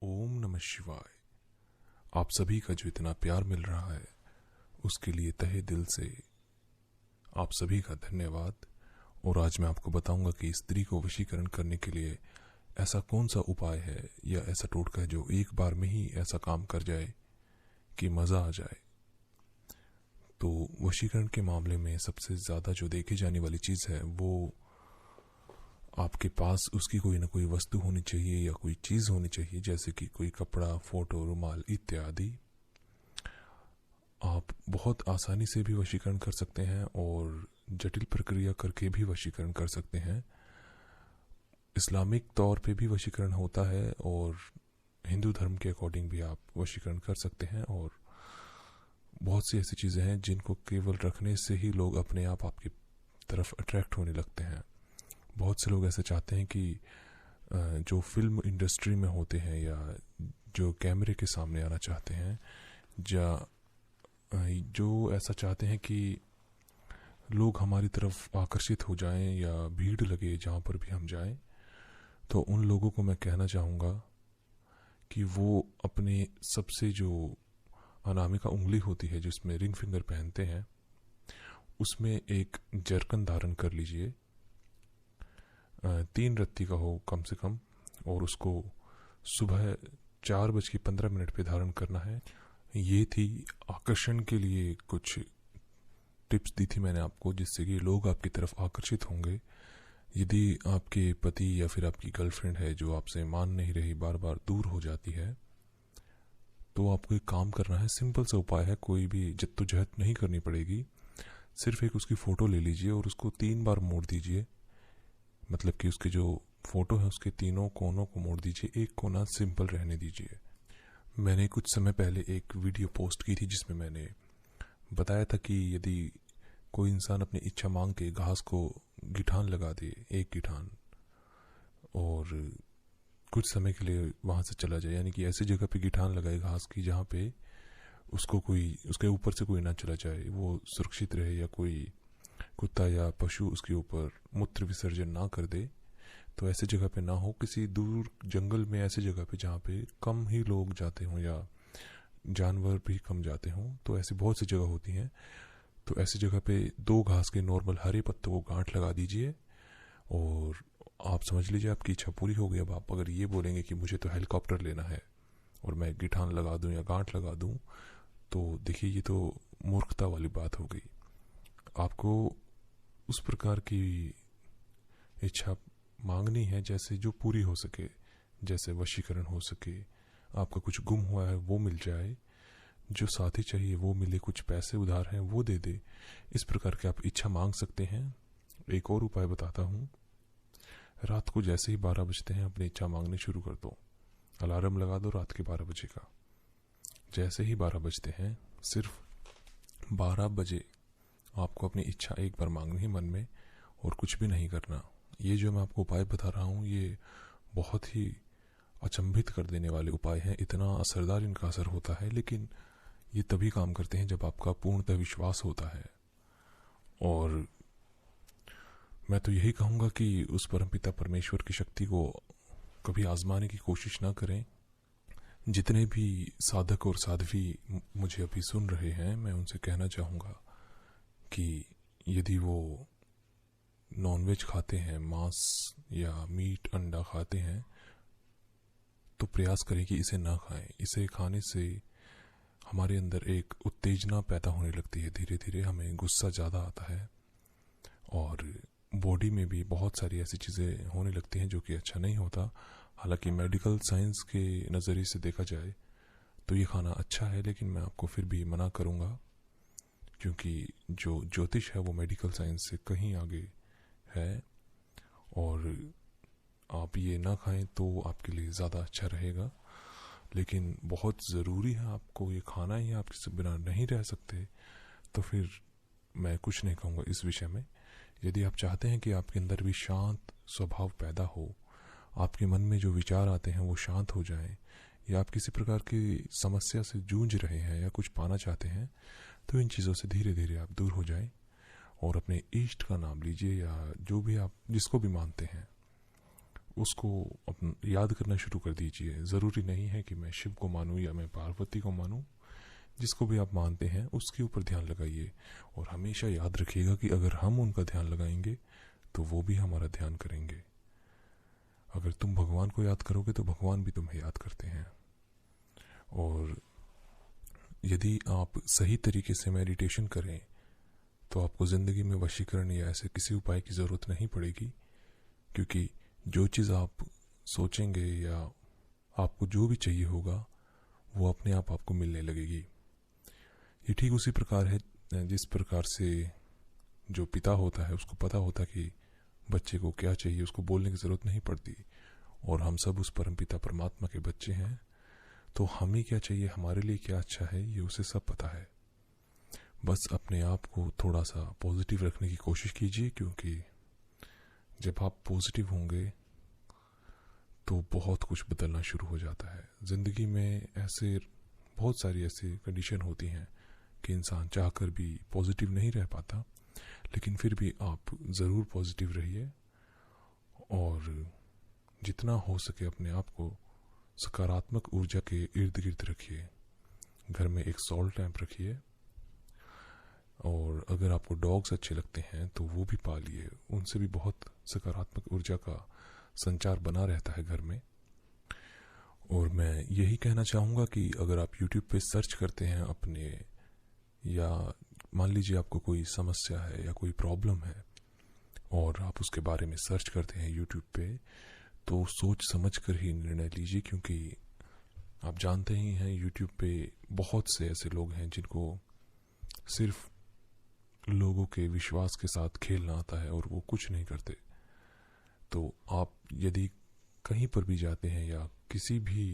ओम नमः शिवाय। आप सभी का जो इतना प्यार मिल रहा है उसके लिए तहे दिल से आप सभी का धन्यवाद। और आज मैं आपको बताऊंगा कि स्त्री को वशीकरण करने के लिए ऐसा कौन सा उपाय है या ऐसा टोटका है जो एक बार में ही ऐसा काम कर जाए कि मज़ा आ जाए। तो वशीकरण के मामले में सबसे ज़्यादा जो देखी जाने वाली चीज़ है वो आपके पास उसकी कोई ना कोई वस्तु होनी चाहिए या कोई चीज़ होनी चाहिए, जैसे कि कोई कपड़ा, फोटो, रुमाल इत्यादि। आप बहुत आसानी से भी वशीकरण कर सकते हैं और जटिल प्रक्रिया करके भी वशीकरण कर सकते हैं। इस्लामिक तौर पे भी वशीकरण होता है और हिंदू धर्म के अकॉर्डिंग भी आप वशीकरण कर सकते हैं। और बहुत सी ऐसी चीज़ें हैं जिनको केवल रखने से ही लोग अपने आप आपकी तरफ अट्रैक्ट होने लगते हैं। बहुत से लोग ऐसे चाहते हैं कि जो फिल्म इंडस्ट्री में होते हैं या जो कैमरे के सामने आना चाहते हैं या जो ऐसा चाहते हैं कि लोग हमारी तरफ आकर्षित हो जाएं या भीड़ लगे जहाँ पर भी हम जाएं, तो उन लोगों को मैं कहना चाहूँगा कि वो अपने सबसे जो अनामिका उंगली होती है जिसमें रिंग फिंगर पहनते हैं उसमें एक जरकन धारण कर लीजिए। 3 रत्ती का हो कम से कम, और उसको सुबह 4:15 पे धारण करना है। ये थी आकर्षण के लिए कुछ टिप्स दी थी मैंने आपको, जिससे कि लोग आपकी तरफ आकर्षित होंगे। यदि आपके पति या फिर आपकी गर्लफ्रेंड है जो आपसे मान नहीं रही, बार बार दूर हो जाती है, तो आपको एक काम करना है। सिंपल सा उपाय है, कोई भी जद्दोजहद नहीं करनी पड़ेगी। सिर्फ एक उसकी फ़ोटो ले लीजिए और उसको 3 बार मोड़ दीजिए। मतलब कि उसके जो फोटो है उसके तीनों कोनों को मोड़ दीजिए, एक कोना सिंपल रहने दीजिए। मैंने कुछ समय पहले एक वीडियो पोस्ट की थी जिसमें मैंने बताया था कि यदि कोई इंसान अपनी इच्छा मांग के घास को गिठान लगा दे, एक गिठान, और कुछ समय के लिए वहाँ से चला जाए, यानी कि ऐसी जगह पे गिठान लगाए घास की जहाँ पे उसको कोई उसके ऊपर से कोई ना चला जाए, वो सुरक्षित रहे, या कोई कुत्ता या पशु उसके ऊपर मूत्र विसर्जन ना कर दे, तो ऐसी जगह पे ना हो। किसी दूर जंगल में ऐसी जगह पे जहाँ पे कम ही लोग जाते हों या जानवर भी कम जाते हों, तो ऐसी बहुत सी जगह होती हैं। तो ऐसी जगह पे 2 घास के नॉर्मल हरे पत्तों को गांठ लगा दीजिए और आप समझ लीजिए आपकी इच्छा पूरी हो गई। अब आप अगर ये बोलेंगे कि मुझे तो हेलीकॉप्टर लेना है और मैं गिठान लगा दूं या गांठ लगा दूं, तो देखिए ये तो मूर्खता वाली बात हो गई। आपको उस प्रकार की इच्छा मांगनी है जैसे जो पूरी हो सके, जैसे वशीकरण हो सके, आपका कुछ गुम हुआ है वो मिल जाए, जो साथी चाहिए वो मिले, कुछ पैसे उधार हैं वो दे दे। इस प्रकार के आप इच्छा मांग सकते हैं। एक और उपाय बताता हूँ। रात को जैसे ही 12 बजते हैं अपनी इच्छा मांगनी शुरू कर दो। अलार्म लगा दो रात के 12 बजे का। जैसे ही 12 बजते हैं, सिर्फ 12 बजे आपको अपनी इच्छा एक बार मांगनी है मन में और कुछ भी नहीं करना। ये जो मैं आपको उपाय बता रहा हूँ ये बहुत ही अचंभित कर देने वाले उपाय हैं। इतना असरदार इनका असर होता है, लेकिन ये तभी काम करते हैं जब आपका पूर्णतः विश्वास होता है। और मैं तो यही कहूँगा कि उस परमपिता परमेश्वर की शक्ति को कभी आजमाने की कोशिश ना करें। जितने भी साधक और साध्वी मुझे अभी सुन रहे हैं, मैं उनसे कहना चाहूँगा कि यदि वो नॉनवेज खाते हैं, मांस या मीट अंडा खाते हैं, तो प्रयास करें कि इसे ना खाएं। इसे खाने से हमारे अंदर एक उत्तेजना पैदा होने लगती है, धीरे धीरे हमें गुस्सा ज़्यादा आता है और बॉडी में भी बहुत सारी ऐसी चीज़ें होने लगती हैं जो कि अच्छा नहीं होता। हालांकि मेडिकल साइंस के नज़रिए से देखा जाए तो ये खाना अच्छा है, लेकिन मैं आपको फिर भी मना करूँगा, क्योंकि जो ज्योतिष है वो मेडिकल साइंस से कहीं आगे है और आप ये ना खाएं तो आपके लिए ज़्यादा अच्छा रहेगा। लेकिन बहुत ज़रूरी है, आपको ये खाना ही, आप इससे बिना नहीं रह सकते, तो फिर मैं कुछ नहीं कहूँगा इस विषय में। यदि आप चाहते हैं कि आपके अंदर भी शांत स्वभाव पैदा हो, आपके मन में जो विचार आते हैं वो शांत हो जाएं, या आप किसी प्रकार की समस्या से जूझ रहे हैं या कुछ पाना चाहते हैं, तो इन चीज़ों से धीरे धीरे आप दूर हो जाएं और अपने इष्ट का नाम लीजिए या जो भी आप जिसको भी मानते हैं उसको याद करना शुरू कर दीजिए। ज़रूरी नहीं है कि मैं शिव को मानूं या मैं पार्वती को मानूं, जिसको भी आप मानते हैं उसके ऊपर ध्यान लगाइए। और हमेशा याद रखिएगा कि अगर हम उनका ध्यान लगाएंगे तो वो भी हमारा ध्यान करेंगे। अगर तुम भगवान को याद करोगे तो भगवान भी तुम्हें याद करते हैं। और यदि आप सही तरीके से मेडिटेशन करें तो आपको ज़िंदगी में वशीकरण या ऐसे किसी उपाय की ज़रूरत नहीं पड़ेगी, क्योंकि जो चीज़ आप सोचेंगे या आपको जो भी चाहिए होगा वो अपने आप आपको मिलने लगेगी। ये ठीक उसी प्रकार है जिस प्रकार से जो पिता होता है उसको पता होता कि बच्चे को क्या चाहिए, उसको बोलने की ज़रूरत नहीं पड़ती। और हम सब उस परमपिता परमात्मा के बच्चे हैं, तो हमें क्या चाहिए, हमारे लिए क्या अच्छा है, ये उसे सब पता है। बस अपने आप को थोड़ा सा पॉजिटिव रखने की कोशिश कीजिए, क्योंकि जब आप पॉजिटिव होंगे तो बहुत कुछ बदलना शुरू हो जाता है। ज़िंदगी में ऐसे बहुत सारी ऐसी कंडीशन होती हैं कि इंसान चाहकर भी पॉजिटिव नहीं रह पाता, लेकिन फिर भी आप ज़रूर पॉजिटिव रहिए और जितना हो सके अपने आप को सकारात्मक ऊर्जा के इर्द गिर्द रखिए। घर में एक सॉल्ट लैंप रखिए, और अगर आपको डॉग्स अच्छे लगते हैं तो वो भी पालिए, उनसे भी बहुत सकारात्मक ऊर्जा का संचार बना रहता है घर में। और मैं यही कहना चाहूँगा कि अगर आप YouTube पे सर्च करते हैं अपने, या मान लीजिए आपको कोई समस्या है या कोई प्रॉब्लम है और आप उसके बारे में सर्च करते हैं YouTube पे, तो सोच समझ कर ही निर्णय लीजिए, क्योंकि आप जानते ही हैं YouTube पे बहुत से ऐसे लोग हैं जिनको सिर्फ लोगों के विश्वास के साथ खेलना आता है और वो कुछ नहीं करते। तो आप यदि कहीं पर भी जाते हैं या किसी भी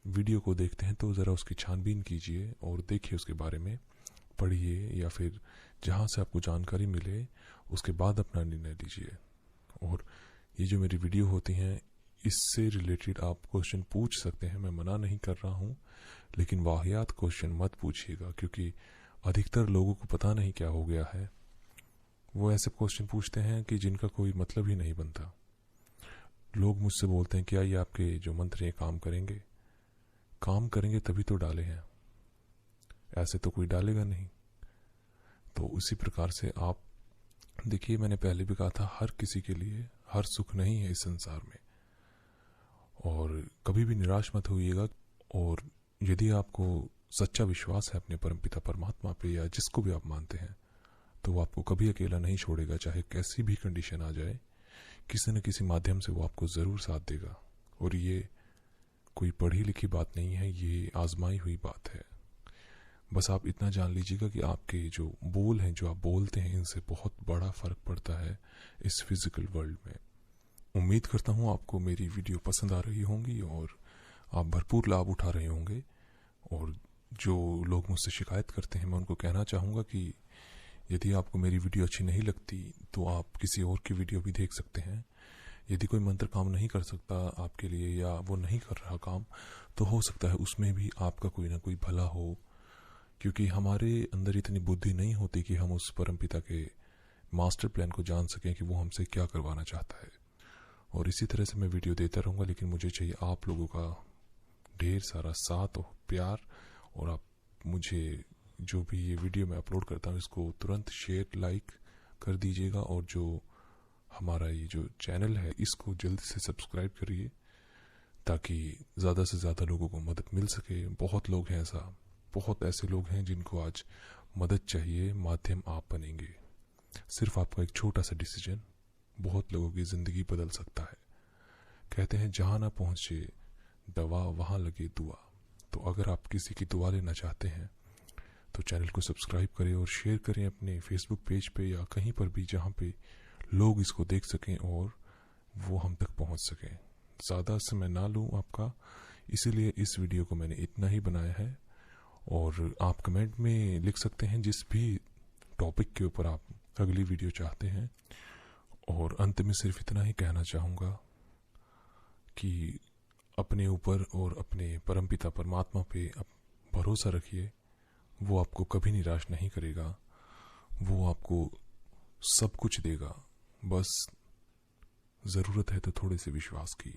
वीडियो को देखते हैं तो ज़रा उसकी छानबीन कीजिए और देखिए, उसके बारे में पढ़िए, या फिर जहाँ से आपको जानकारी मिले उसके बाद अपना निर्णय लीजिए। और ये जो मेरी वीडियो होती हैं इससे रिलेटेड आप क्वेश्चन पूछ सकते हैं, मैं मना नहीं कर रहा हूँ, लेकिन वाहियात क्वेश्चन मत पूछिएगा, क्योंकि अधिकतर लोगों को पता नहीं क्या हो गया है। वो ऐसे क्वेश्चन पूछते हैं कि जिनका कोई मतलब ही नहीं बनता। लोग मुझसे बोलते हैं क्या ये आपके जो मंत्र हैं काम करेंगे? काम करेंगे तभी तो डाले हैं, ऐसे तो कोई डालेगा नहीं। तो उसी प्रकार से आप देखिए, मैंने पहले भी कहा था, हर किसी के लिए हर सुख नहीं है इस संसार में, और कभी भी निराश मत होइएगा। और यदि आपको सच्चा विश्वास है अपने परमपिता परमात्मा पे या जिसको भी आप मानते हैं, तो वो आपको कभी अकेला नहीं छोड़ेगा, चाहे कैसी भी कंडीशन आ जाए, किसी न किसी माध्यम से वो आपको ज़रूर साथ देगा। और ये कोई पढ़ी लिखी बात नहीं है, ये आजमाई हुई बात है। बस आप इतना जान लीजिएगा कि आपके जो बोल हैं, जो आप बोलते हैं, इनसे बहुत बड़ा फ़र्क पड़ता है इस फिज़िकल वर्ल्ड में। उम्मीद करता हूँ आपको मेरी वीडियो पसंद आ रही होंगी और आप भरपूर लाभ उठा रहे होंगे। और जो लोग मुझसे शिकायत करते हैं, मैं उनको कहना चाहूँगा कि यदि आपको मेरी वीडियो अच्छी नहीं लगती तो आप किसी और की वीडियो भी देख सकते हैं। यदि कोई मंत्र काम नहीं कर सकता आपके लिए या वो नहीं कर रहा काम, तो हो सकता है उसमें भी आपका कोई ना कोई भला हो, क्योंकि हमारे अंदर इतनी बुद्धि नहीं होती कि हम उस परमपिता के मास्टर प्लान को जान सकें कि वो हमसे क्या करवाना चाहता है। और इसी तरह से मैं वीडियो देता रहूँगा, लेकिन मुझे चाहिए आप लोगों का ढेर सारा साथ और प्यार। और आप मुझे जो भी ये वीडियो मैं अपलोड करता हूँ इसको तुरंत शेयर लाइक कर दीजिएगा, और जो हमारा ये जो चैनल है इसको जल्दी से सब्सक्राइब करिए, ताकि ज़्यादा से ज़्यादा लोगों को मदद मिल सके। बहुत लोग हैं बहुत ऐसे लोग हैं जिनको आज मदद चाहिए, माध्यम आप बनेंगे। सिर्फ आपका एक छोटा सा डिसीजन बहुत लोगों की ज़िंदगी बदल सकता है। कहते हैं जहाँ ना पहुँचे दवा वहाँ लगे दुआ। तो अगर आप किसी की दुआ लेना चाहते हैं तो चैनल को सब्सक्राइब करें और शेयर करें अपने फेसबुक पेज पे या कहीं पर भी जहाँ पे लोग इसको देख सकें और वो हम तक पहुँच सकें। ज़्यादा समय ना लूँ आपका, इसीलिए इस वीडियो को मैंने इतना ही बनाया है। और आप कमेंट में लिख सकते हैं जिस भी टॉपिक के ऊपर आप अगली वीडियो चाहते हैं। और अंत में सिर्फ इतना ही कहना चाहूँगा कि अपने ऊपर और अपने परमपिता परमात्मा पे भरोसा रखिए, वो आपको कभी निराश नहीं करेगा, वो आपको सब कुछ देगा। बस ज़रूरत है तो थोड़े से विश्वास की।